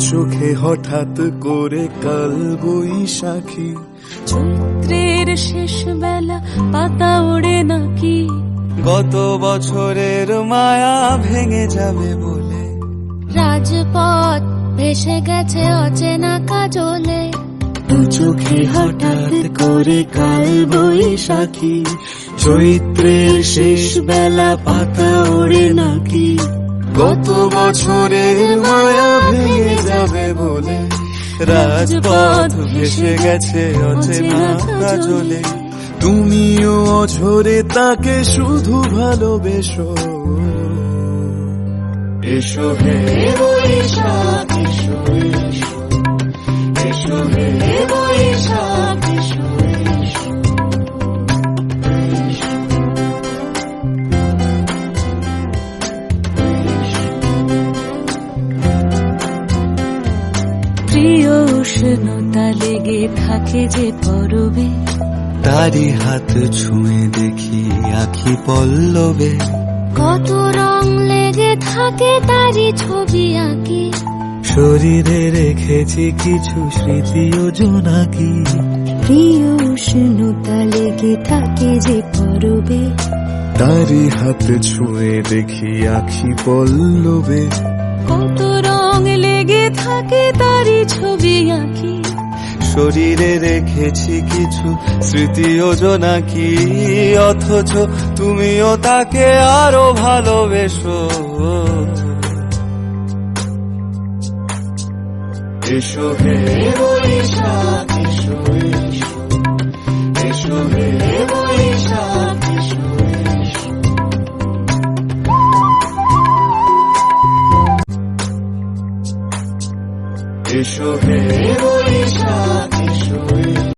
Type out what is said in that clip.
চোখে হঠাৎ করে কাল বৈশাখী, চৈত্রের শেষ বেলা পাতা ওড়ে নাকি, গত বছরের মায়া ভেঙে যাবে বলে, রাজপথ ভেসে গেছে অচেনা কাজলে, দু চোখে হঠাৎ করে কাল বৈশাখী, চৈত্রের শেষ বেলা পাতা ওড়ে নাকি, গত বছরের মায়া ভেঙে যাবে বলে, রাজপথ ভেসে গেছে অচেনা কাজলে, তুমিও অঝরে তাকে শুধু ভালোবেসো। এসো হে বৈশাখ এসো, এসো হে বৈশাখ এসো। প্রিয় উষ্ণতা লেগে থাকে যে পরবে, তারি হাত ছুঁয়ে দেখি আখি পল্লবে, কত রং লেগে থাকে তারই ছবি আঁকি, শরীরে রেখেছি কিছু স্মৃতি ও জোনাকি, প্রিয় উষ্ণতা লেগে থাকে যে পরবে, তারি হাত ছুঁয়ে দেখি আখি পল্লবে, কত রং লেগে থাকে তারই ছবি আঁকি, শরীরে রেখেছি কিছু স্মৃতি ও জোনাকি, অথচ তুমিও তাকে আরো ভালোবেসো। এসো হে বৈশাখ এসো, এসো হে বৈশাখ এসো। এসো হে বৈশাখ এসো।